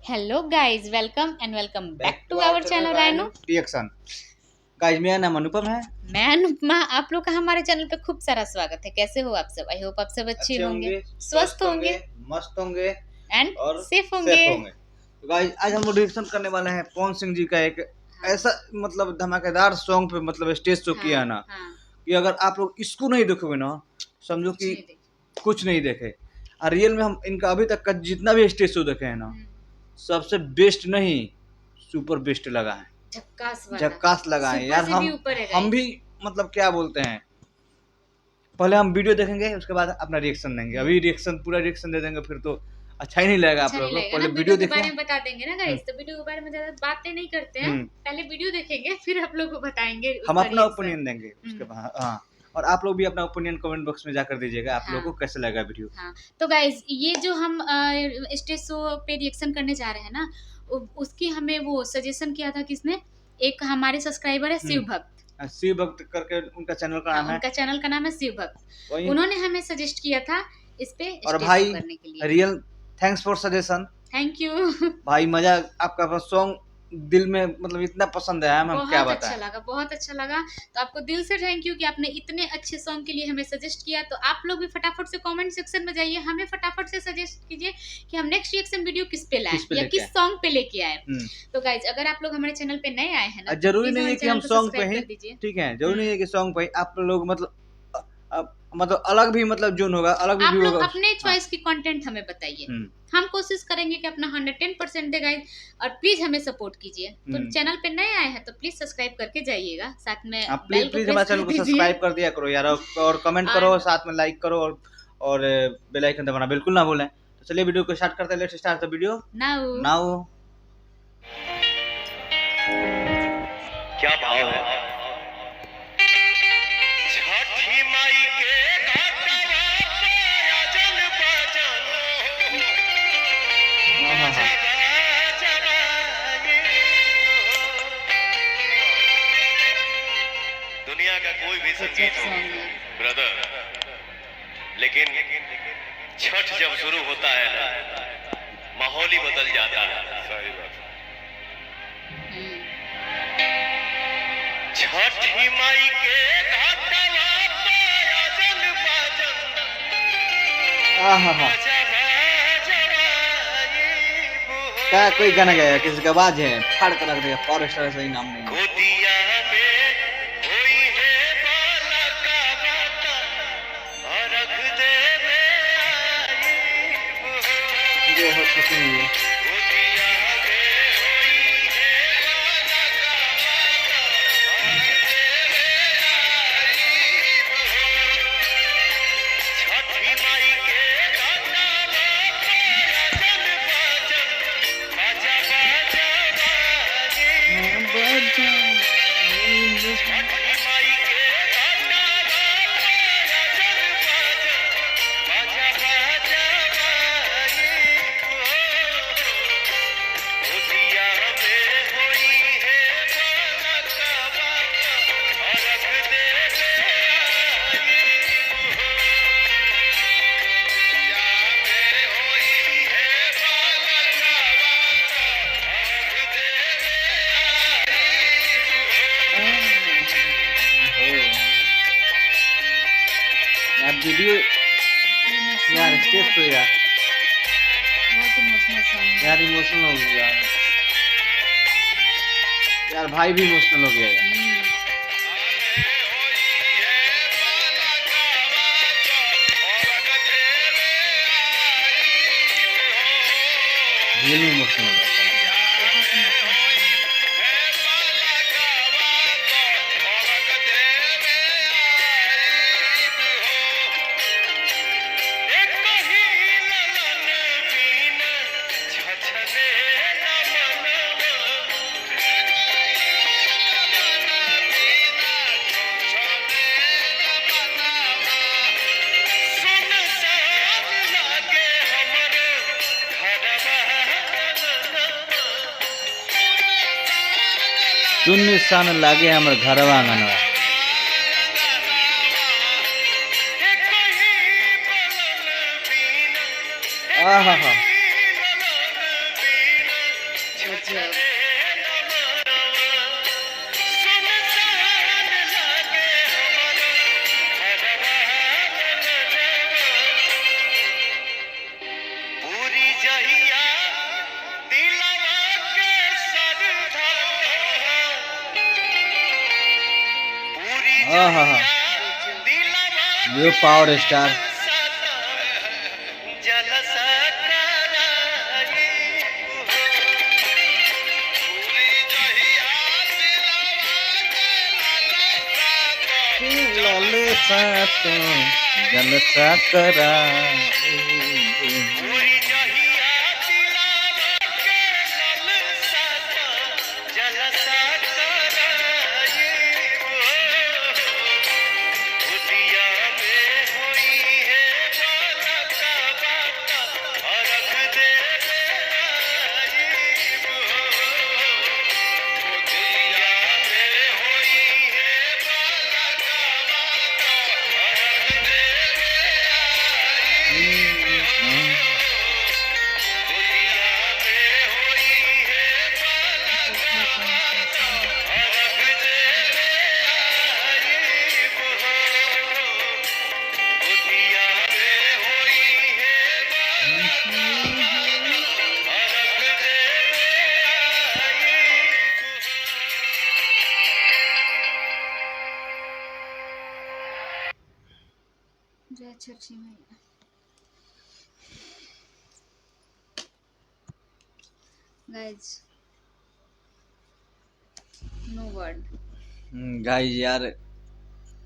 Hello guys, welcome and welcome back to our our channel Rhino Reaction. Guys मेरा नाम अनुपम है। मैं अनुपमा। आप लोग का हमारे चैनल पे खूब सारा स्वागत है। कैसे हो आप सब? आई होप आप सब अच्छे होंगे, स्वस्थ होंगे मस्त होंगे एंड और सेफ होंगे। सेफ होंगे। तो गाइस आज हम लोग रिएक्शन करने वाले हैं पवन सिंह जी का एक ऐसा मतलब धमाकेदार सॉन्ग पे मतलब स्टेज शो किया है ना कि अगर आप लोग इसको नहीं देखोगे ना समझो कि कुछ नहीं देखे। और रियल में हम इनका अभी तक का जितना भी स्टेज शो देखे हैं ना सबसे बेस्ट नहीं सुपर बेस्ट लगा है। झक्कास लगा है यार। हम भी मतलब क्या बोलते हैं, पहले हम वीडियो देखेंगे उसके बाद अपना रिएक्शन देंगे। अभी रिएक्शन पूरा रिएक्शन दे देंगे फिर तो अच्छा ही नहीं लगेगा। आप लोगों को पहले वीडियो के बारे में बता देंगे ना गाइस, तो वीडियो के बारे में ज्यादा बातें नहीं करते हैं। पहले वीडियो देखेंगे फिर आप लोग को बताएंगे, हम अपना ओपिनियन देंगे उसके बाद। हाँ, और आप लोग भी अपना ओपिनियन कमेंट बॉक्स में जाकर दीजिएगा आप लोगों को कैसे लगा वीडियो। तो गाइस ये जो हम स्टेज शो पे रिएक्शन करने जा रहे हैं ना, उसकी हमें वो सजेशन किया था किसने? एक हमारे सब्सक्राइबर है शिव भक्त। शिव भक्त करके उनका चैनल का नाम है। उनका चैनल का नाम है शिव भक्त। उन्होंने हमें सजेस्ट किया था इस पे और भाई करने के लिए real thanks for suggestion. Thank you भाई मजा आपका सॉन्ग दिल में मतलब इतना पसंद है हम क्या बताएं। बहुत अच्छा लगा। तो आपको दिल से थैंक यू कि आपने इतने अच्छे सॉन्ग के लिए हमें सजेस्ट किया। तो आप लोग भी फटाफट से कमेंट सेक्शन में जाइए, हमें फटाफट से सजेस्ट कीजिए कि हम नेक्स्ट रिएक्शन वीडियो किस पे लाएं या किस सॉन्ग पे लेके आए। तो गाइज अगर आप लोग हमारे चैनल पे नए आए हैं ना, जरूरी नहीं है कि हम सॉन्ग पे ही, ठीक है, जरूरी नहीं है कि सॉन्ग पे आप लोग मतलब अलग भी मतलब जोन होगा, अलग भी आप लोग होगा। अपने चॉइस की कंटेंट हमें बताइए, हम कोशिश करेंगे कि अपना 110% दे गाइस। और प्लीज हमें सपोर्ट कीजिए। तो चैनल पे नए आए हैं तो प्लीज सब्सक्राइब करके जाइएगा, साथ में प्लीज हमारे चैनल को सब्सक्राइब कर दिया करो यार, और कमेंट करो, साथ में लाइक करो और बेल आइकन दबाना बिल्कुल ना भूलें। तो चलिए वीडियो को स्टार्ट करते हैं। Let's start the video now. क्या भाव है छठी माई के घाटवा पे अजन बजन दुनिया का कोई भी संगीत हो ब्रदर, लेकिन छठ जब शुरू होता है ना माहौल ही बदल जाता है। सही बात। छठी माई के घाटवा पे अजन बजन क्या कोई गाना गाया किसी का आवाज है फाड़ कर रख देगा। फॉरेस्टर सही नाम नहीं है। ये हो छठी है। वीडियो यार स्टेज तो यार इमोशनल हो गया यार। भाई भी इमोशनल हो गया यार। रियल में इमोशनल हो गया। सुन सन लागे हमर घरवा आंगनवा। आहा गजब। हाँ हाँ हाँ, ये पावर स्टार। जलसा करा जय छठी मैया। Guys, no word. गाइस यार,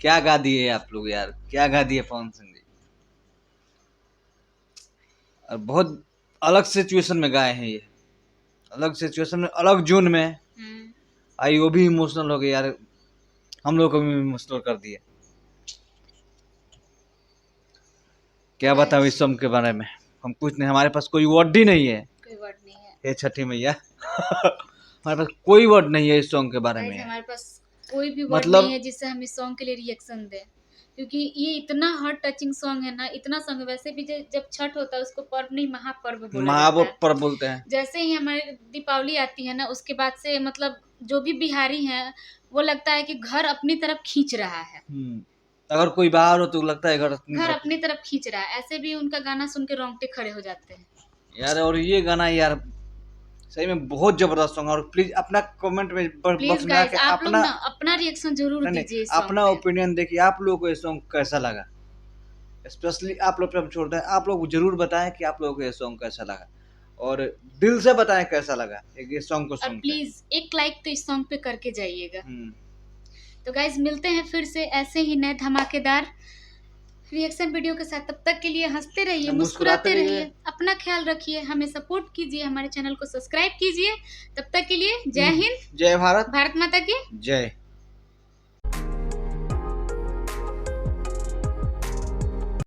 क्या गा दिए आप लोग यार, क्या गा दिए पवन सिंह जी। और बहुत अलग सिचुएशन में गाए हैं ये, अलग सिचुएशन में, अलग जून में। आई वो भी इमोशनल हो गए यार, हम लोग को भी इमोशनल कर दिए। क्या बताऊं इस सॉन्ग के बारे में, हम कुछ नहीं, हमारे पास कोई वर्ड ही नहीं है। कोई वर्ड नहीं है। हे छठी मैया हमारे पास कोई वर्ड नहीं है इस सॉन्ग के बारे में। हमारे पास कोई भी वर्ड नहीं है जिससे हम इस सॉन्ग के लिए रिएक्शन दें, क्योंकि ये इतना हार्ट टचिंग सॉन्ग है ना, इतना सॉन्ग है। वैसे भी जब छठ होता है उसको पर्व नहीं महापर्व बोलते हैं। जैसे ही हमारे दीपावली आती है ना, उसके बाद से मतलब जो भी बिहारी हैं वो लगता है कि घर अपनी तरफ खींच रहा है। अगर कोई बाहर हो तो लगता है घर अपनी तरफ खींच रहा है। ऐसे भी उनका गाना सुन के रोंगटे खड़े हो जाते हैं यार। और ये गाना यार सही में बहुत जबरदस्त सॉन्ग है। और प्लीज अपना कमेंट में बॉक्स में आके अपना रिएक्शन जरूर दीजिए, अपना ओपिनियन देखिए, आप लोगों को ये सॉन्ग कैसा लगा। स्पेशली आप लोग पे हम छोड़ते हैं, आप लोग जरूर बताएं कि आप लोगों को ये सॉन्ग कैसा लगा, और दिल से बताएं कैसा लगा ये सॉन्ग को सुन। प्लीज एक लाइक तो इस सॉन्ग पे करके जाइएगा। तो गाइज मिलते हैं फिर से ऐसे ही नए धमाकेदार रिएक्शन वीडियो के साथ। तब तक के लिए हंसते रहिए, मुस्कुराते रहिए, अपना ख्याल रखिए, हमें सपोर्ट कीजिए, हमारे चैनल को सब्सक्राइब कीजिए। तब तक के लिए जय हिंद, जय भारत, भारत माता की जय।